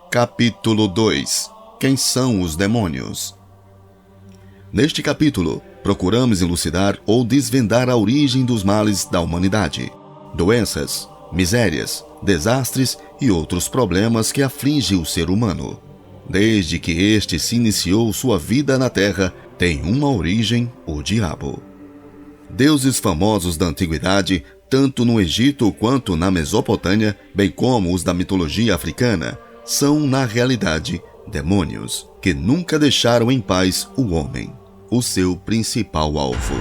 Capítulo 2. Quem são os demônios? Neste capítulo, procuramos elucidar ou desvendar a origem dos males da humanidade, doenças, misérias, desastres e outros problemas que afligem o ser humano. Desde que este se iniciou sua vida na Terra, tem uma origem, o diabo. Deuses famosos da antiguidade, tanto no Egito quanto na Mesopotâmia, bem como os da mitologia africana, são, na realidade, demônios, que nunca deixaram em paz o homem, o seu principal alvo.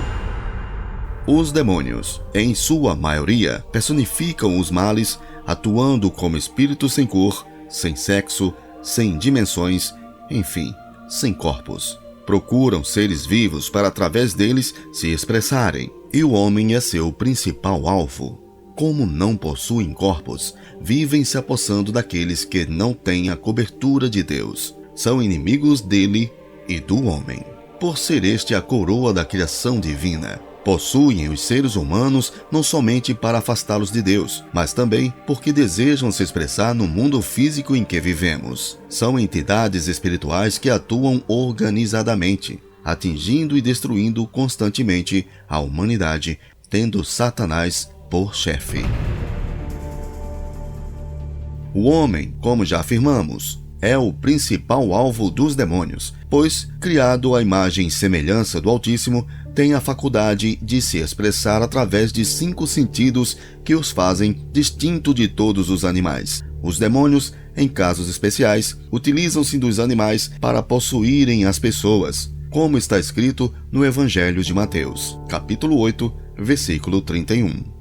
Os demônios, em sua maioria, personificam os males, atuando como espíritos sem cor, sem sexo, sem dimensões, enfim, sem corpos. Procuram seres vivos para através deles se expressarem, e o homem é seu principal alvo. Como não possuem corpos, vivem se apossando daqueles que não têm a cobertura de Deus. São inimigos dele e do homem. Por ser este a coroa da criação divina, possuem os seres humanos não somente para afastá-los de Deus, mas também porque desejam se expressar no mundo físico em que vivemos. São entidades espirituais que atuam organizadamente, atingindo e destruindo constantemente a humanidade, tendo Satanás por chefe. O homem, como já afirmamos, é o principal alvo dos demônios, pois, criado à imagem e semelhança do Altíssimo, tem a faculdade de se expressar através de 5 sentidos que os fazem distinto de todos os animais. Os demônios, em casos especiais, utilizam-se dos animais para possuírem as pessoas, como está escrito no Evangelho de Mateus, capítulo 8, versículo 31.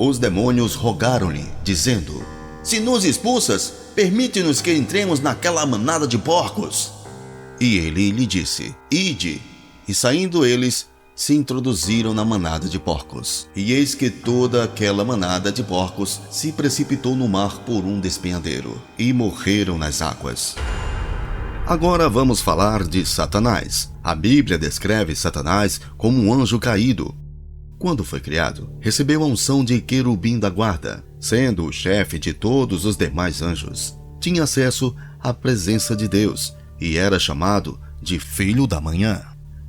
Os demônios rogaram-lhe, dizendo: "Se nos expulsas, permite-nos que entremos naquela manada de porcos." E ele lhe disse: "Ide." E saindo eles, se introduziram na manada de porcos. E eis que toda aquela manada de porcos se precipitou no mar por um despenhadeiro, e morreram nas águas. Agora vamos falar de Satanás. A Bíblia descreve Satanás como um anjo caído. Quando foi criado, recebeu a unção de querubim da guarda, sendo o chefe de todos os demais anjos. Tinha acesso à presença de Deus e era chamado de Filho da Manhã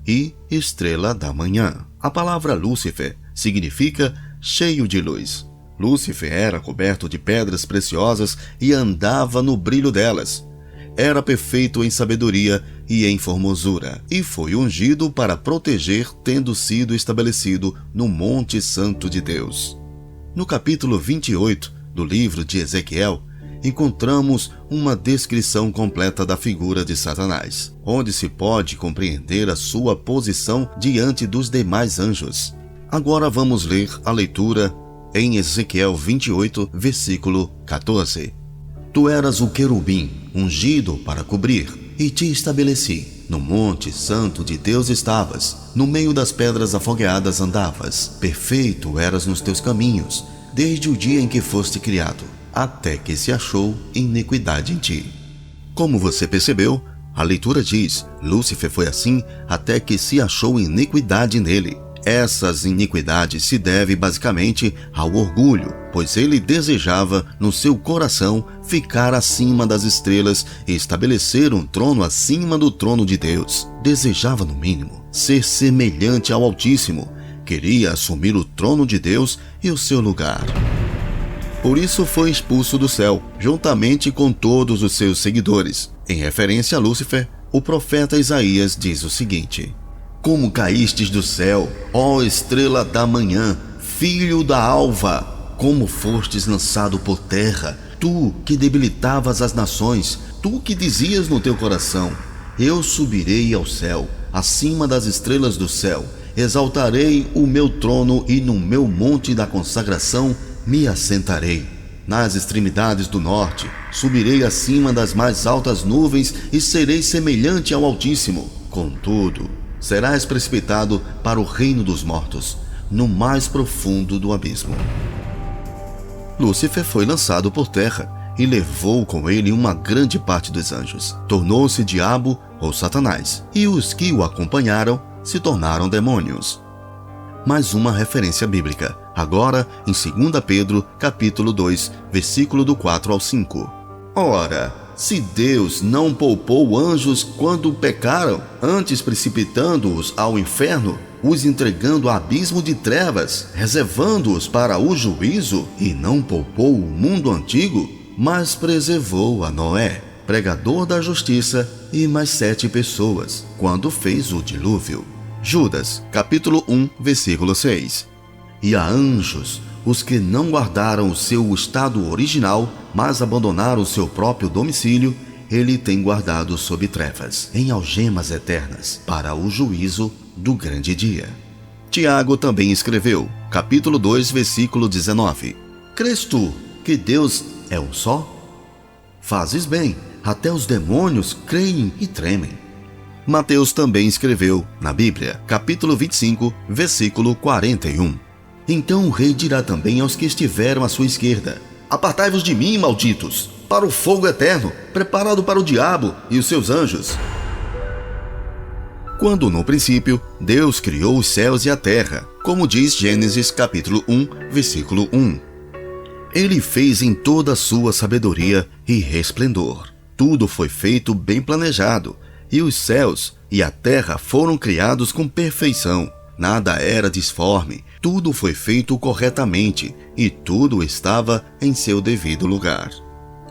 e Estrela da Manhã. A palavra Lúcifer significa cheio de luz. Lúcifer era coberto de pedras preciosas e andava no brilho delas. Era perfeito em sabedoria e em formosura, e foi ungido para proteger, tendo sido estabelecido no Monte Santo de Deus. No capítulo 28 do livro de Ezequiel, encontramos uma descrição completa da figura de Satanás, onde se pode compreender a sua posição diante dos demais anjos. Agora vamos ler a leitura em Ezequiel 28, versículo 14. Tu eras o querubim, ungido para cobrir, e te estabeleci. No monte santo de Deus estavas, no meio das pedras afogueadas andavas. Perfeito eras nos teus caminhos, desde o dia em que foste criado, até que se achou iniquidade em ti. Como você percebeu, a leitura diz: Lúcifer foi assim até que se achou iniquidade nele. Essas iniquidades se devem basicamente ao orgulho, pois ele desejava no seu coração ficar acima das estrelas e estabelecer um trono acima do trono de Deus. Desejava, no mínimo, ser semelhante ao Altíssimo. Queria assumir o trono de Deus e o seu lugar. Por isso foi expulso do céu, juntamente com todos os seus seguidores. Em referência a Lúcifer, o profeta Isaías diz o seguinte: Como caístes do céu, ó estrela da manhã, filho da alva, como fostes lançado por terra, tu que debilitavas as nações, tu que dizias no teu coração: eu subirei ao céu, acima das estrelas do céu, exaltarei o meu trono e no meu monte da consagração me assentarei. Nas extremidades do norte, subirei acima das mais altas nuvens e serei semelhante ao Altíssimo. Contudo, serás precipitado para o reino dos mortos, no mais profundo do abismo. Lúcifer foi lançado por terra e levou com ele uma grande parte dos anjos. Tornou-se diabo ou Satanás, e os que o acompanharam se tornaram demônios. Mais uma referência bíblica, agora em 2 Pedro, capítulo 2, versículo do 4 ao 5. Ora, Se Deus não poupou anjos quando pecaram, antes precipitando-os ao inferno, os entregando ao abismo de trevas, reservando-os para o juízo, e não poupou o mundo antigo, mas preservou a Noé, pregador da justiça, e mais 7 pessoas, quando fez o dilúvio. Judas, capítulo 1, versículo 6. E a anjos, os que não guardaram o seu estado original, mas abandonaram o seu próprio domicílio, ele tem guardado sob trevas, em algemas eternas, para o juízo do grande dia. Tiago também escreveu, capítulo 2, versículo 19. Crês tu que Deus é um só? Fazes bem, até os demônios creem e tremem. Mateus também escreveu, na Bíblia, capítulo 25, versículo 41. Então o rei dirá também aos que estiveram à sua esquerda: Apartai-vos de mim, malditos, para o fogo eterno, preparado para o diabo e os seus anjos. Quando no princípio Deus criou os céus e a terra, como diz Gênesis capítulo 1, versículo 1. Ele fez em toda a sua sabedoria e resplendor. Tudo foi feito bem planejado, e os céus e a terra foram criados com perfeição. Nada era disforme, tudo foi feito corretamente e tudo estava em seu devido lugar.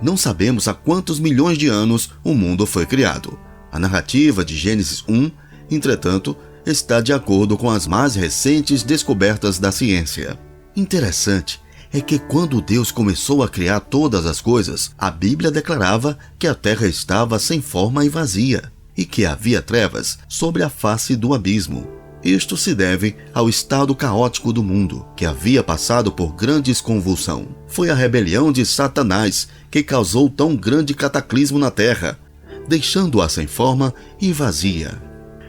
Não sabemos há quantos milhões de anos o mundo foi criado. A narrativa de Gênesis 1, entretanto, está de acordo com as mais recentes descobertas da ciência. Interessante é que quando Deus começou a criar todas as coisas, a Bíblia declarava que a terra estava sem forma e vazia, e que havia trevas sobre a face do abismo. Isto se deve ao estado caótico do mundo, que havia passado por grandes convulsão. Foi a rebelião de Satanás que causou tão grande cataclismo na terra, deixando-a sem forma e vazia.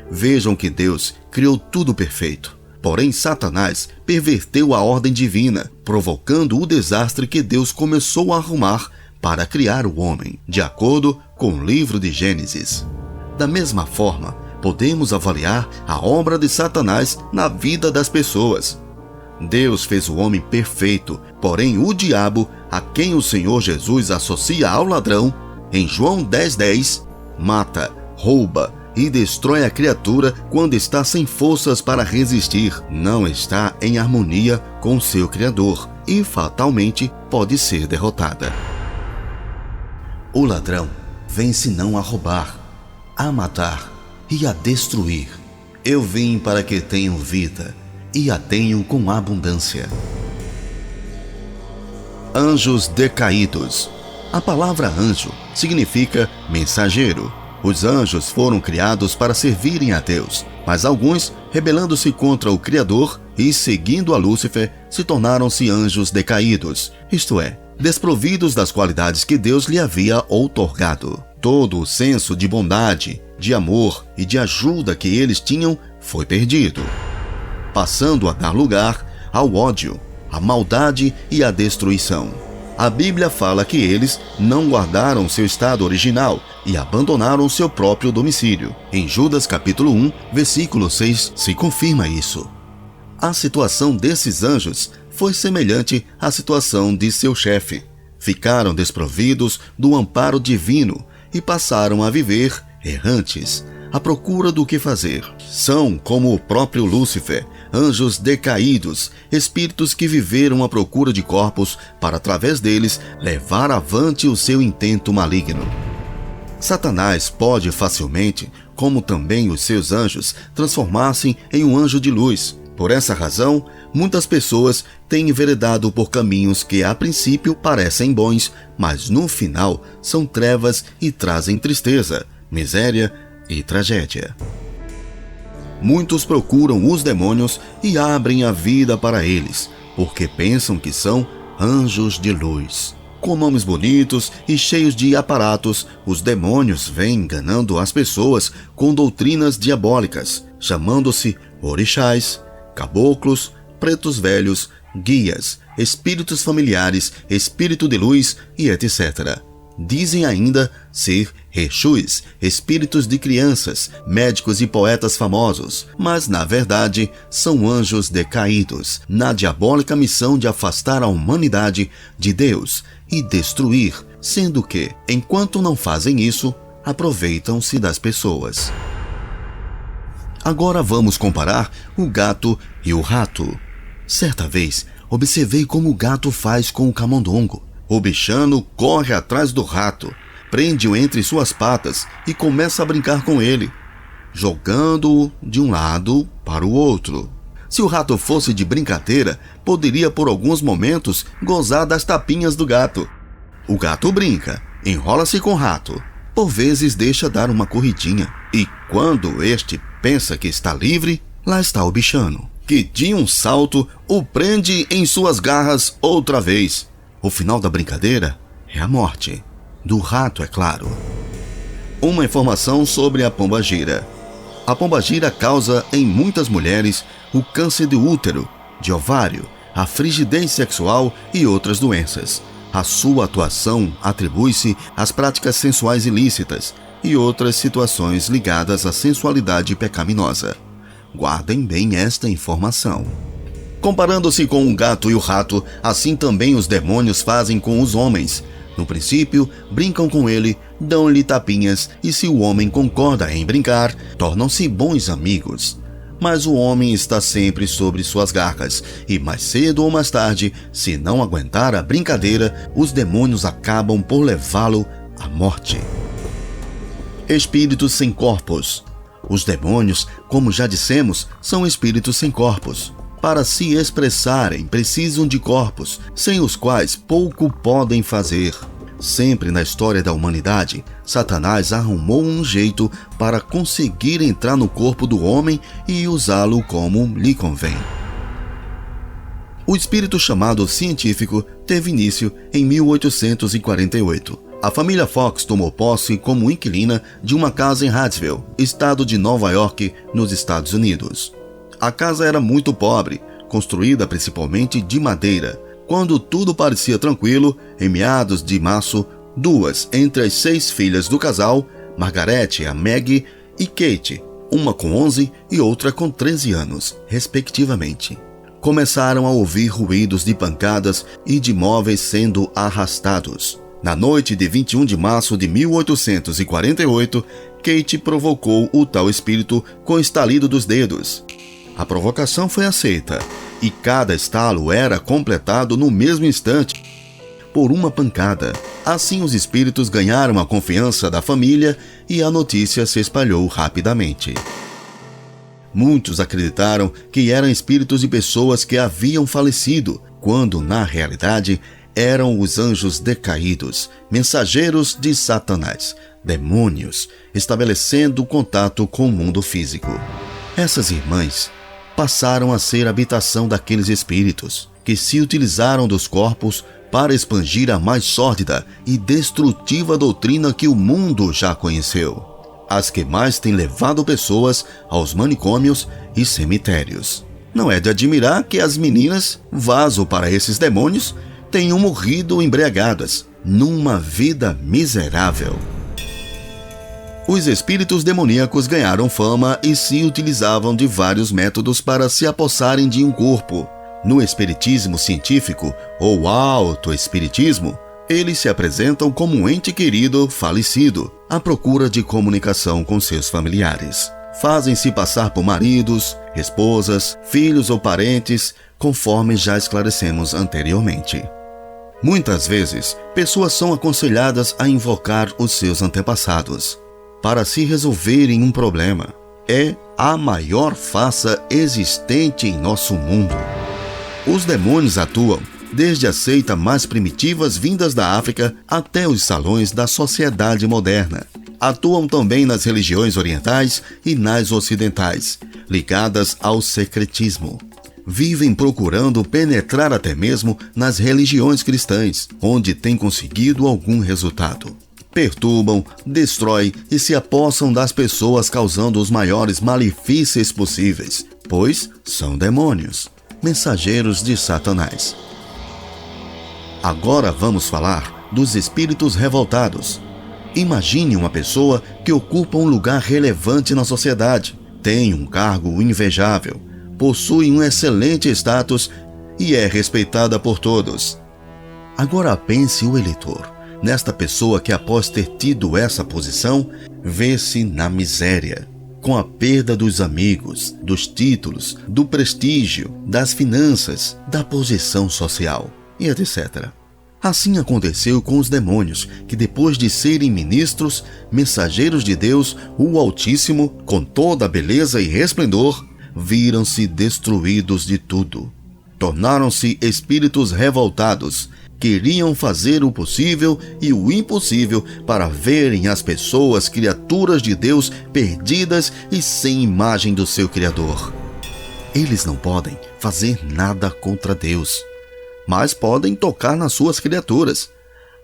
Vejam que Deus criou tudo perfeito. Porém, Satanás perverteu a ordem divina, provocando o desastre que Deus começou a arrumar para criar o homem, de acordo com o livro de Gênesis. Da mesma forma, podemos avaliar a obra de Satanás na vida das pessoas. Deus fez o homem perfeito, porém o diabo, a quem o Senhor Jesus associa ao ladrão, em João 10:10, mata, rouba e destrói a criatura quando está sem forças para resistir, não está em harmonia com seu Criador e fatalmente pode ser derrotada. O ladrão vem senão a roubar, a matar e a destruir. Eu vim para que tenham vida e a tenham com abundância. Anjos decaídos. A palavra anjo significa mensageiro. Os anjos foram criados para servirem a Deus, mas alguns, rebelando-se contra o Criador e seguindo a Lúcifer, se tornaram-se anjos decaídos, isto é, desprovidos das qualidades que Deus lhe havia outorgado. Todo o senso de bondade, de amor e de ajuda que eles tinham foi perdido, passando a dar lugar ao ódio, à maldade e à destruição. A Bíblia fala que eles não guardaram seu estado original e abandonaram seu próprio domicílio. Em Judas capítulo 1, versículo 6, se confirma isso. A situação desses anjos foi semelhante à situação de seu chefe. Ficaram desprovidos do amparo divino e passaram a viver errantes, à procura do que fazer. São como o próprio Lúcifer, anjos decaídos, espíritos que viveram à procura de corpos para, através deles, levar avante o seu intento maligno. Satanás pode facilmente, como também os seus anjos, transformar-se em um anjo de luz. Por essa razão, muitas pessoas têm enveredado por caminhos que a princípio parecem bons, mas no final são trevas e trazem tristeza, miséria e tragédia. Muitos procuram os demônios e abrem a vida para eles, porque pensam que são anjos de luz. Com nomes bonitos e cheios de aparatos, os demônios vêm enganando as pessoas com doutrinas diabólicas, chamando-se orixás, caboclos, pretos velhos, guias, espíritos familiares, espírito de luz e etc. Dizem ainda ser Exus, espíritos de crianças, médicos e poetas famosos, mas na verdade são anjos decaídos, na diabólica missão de afastar a humanidade de Deus e destruir, sendo que, enquanto não fazem isso, aproveitam-se das pessoas. Agora vamos comparar o gato e o rato. Certa vez, observei como o gato faz com o camundongo. O bichano corre atrás do rato, prende-o entre suas patas e começa a brincar com ele, jogando-o de um lado para o outro. Se o rato fosse de brincadeira, poderia por alguns momentos gozar das tapinhas do gato. O gato brinca, enrola-se com o rato, por vezes deixa dar uma corridinha, e quando este pensa que está livre, lá está o bichano, que de um salto o prende em suas garras outra vez. O final da brincadeira é a morte. Do rato, é claro. Uma informação sobre a pombagira. A pombagira causa em muitas mulheres o câncer de útero, de ovário, a frigidez sexual e outras doenças. A sua atuação atribui-se às práticas sensuais ilícitas e outras situações ligadas à sensualidade pecaminosa. Guardem bem esta informação. Comparando-se com o gato e o rato, assim também os demônios fazem com os homens. No princípio, brincam com ele, dão-lhe tapinhas e, se o homem concorda em brincar, tornam-se bons amigos. Mas o homem está sempre sobre suas garras e, mais cedo ou mais tarde, se não aguentar a brincadeira, os demônios acabam por levá-lo à morte. Espíritos sem corpos. Os demônios, como já dissemos, são espíritos sem corpos. Para se expressarem, precisam de corpos, sem os quais pouco podem fazer. Sempre na história da humanidade, Satanás arrumou um jeito para conseguir entrar no corpo do homem e usá-lo como lhe convém. O espírito chamado científico teve início em 1848. A família Fox tomou posse como inquilina de uma casa em Hartsville, estado de Nova York, nos Estados Unidos. A casa era muito pobre, construída principalmente de madeira. Quando tudo parecia tranquilo, em meados de março, duas entre as 6 filhas do casal, Margaret, a Maggie e Kate, uma com 11 e outra com 13 anos, respectivamente, começaram a ouvir ruídos de pancadas e de móveis sendo arrastados. Na noite de 21 de março de 1848, Kate provocou o tal espírito com o estalido dos dedos. A provocação foi aceita, e cada estalo era completado no mesmo instante por uma pancada. Assim os espíritos ganharam a confiança da família e a notícia se espalhou rapidamente. Muitos acreditaram que eram espíritos de pessoas que haviam falecido, quando na realidade eram os anjos decaídos, mensageiros de Satanás, demônios, estabelecendo contato com o mundo físico. Essas irmãs passaram a ser habitação daqueles espíritos que se utilizaram dos corpos para expandir a mais sórdida e destrutiva doutrina que o mundo já conheceu, as que mais têm levado pessoas aos manicômios e cemitérios. Não é de admirar que as meninas, vaso para esses demônios, tenham morrido embriagadas, numa vida miserável. Os espíritos demoníacos ganharam fama e se utilizavam de vários métodos para se apossarem de um corpo. No espiritismo científico, ou autoespiritismo, eles se apresentam como um ente querido falecido, à procura de comunicação com seus familiares. Fazem-se passar por maridos, esposas, filhos ou parentes, conforme já esclarecemos anteriormente. Muitas vezes, pessoas são aconselhadas a invocar os seus antepassados para se resolverem um problema. É a maior farsa existente em nosso mundo. Os demônios atuam desde as seitas mais primitivas vindas da África até os salões da sociedade moderna. Atuam também nas religiões orientais e nas ocidentais, ligadas ao secretismo. Vivem procurando penetrar até mesmo nas religiões cristãs, onde têm conseguido algum resultado. Perturbam, destroem e se apossam das pessoas causando os maiores malefícios possíveis, pois são demônios, mensageiros de Satanás. Agora vamos falar dos espíritos revoltados. Imagine uma pessoa que ocupa um lugar relevante na sociedade, tem um cargo invejável, possui um excelente status e é respeitada por todos. Agora pense o eleitor nesta pessoa que, após ter tido essa posição, vê-se na miséria, com a perda dos amigos, dos títulos, do prestígio, das finanças, da posição social e etc. Assim aconteceu com os demônios, que depois de serem ministros, mensageiros de Deus, o Altíssimo, com toda a beleza e resplendor, viram-se destruídos de tudo. Tornaram-se espíritos revoltados. Queriam fazer o possível e o impossível para verem as pessoas criaturas de Deus perdidas e sem imagem do seu Criador. Eles não podem fazer nada contra Deus, mas podem tocar nas suas criaturas.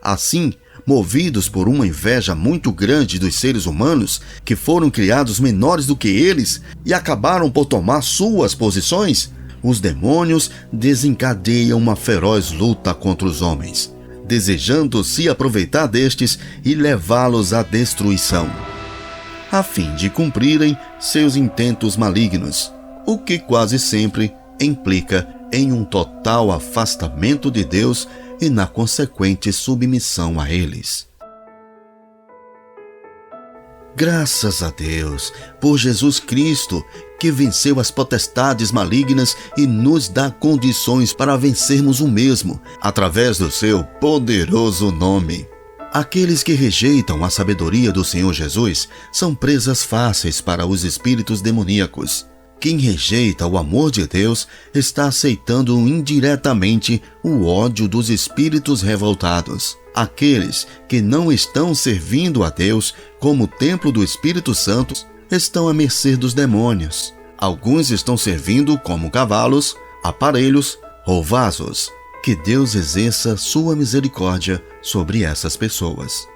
Assim, movidos por uma inveja muito grande dos seres humanos, que foram criados menores do que eles e acabaram por tomar suas posições, os demônios desencadeiam uma feroz luta contra os homens, desejando se aproveitar destes e levá-los à destruição, a fim de cumprirem seus intentos malignos, o que quase sempre implica em um total afastamento de Deus e na consequente submissão a eles. Graças a Deus por Jesus Cristo, que venceu as potestades malignas e nos dá condições para vencermos o mesmo, através do seu poderoso nome. Aqueles que rejeitam a sabedoria do Senhor Jesus são presas fáceis para os espíritos demoníacos. Quem rejeita o amor de Deus está aceitando indiretamente o ódio dos espíritos revoltados. Aqueles que não estão servindo a Deus como templo do Espírito Santo estão à mercê dos demônios. Alguns estão servindo como cavalos, aparelhos ou vasos. Que Deus exerça sua misericórdia sobre essas pessoas.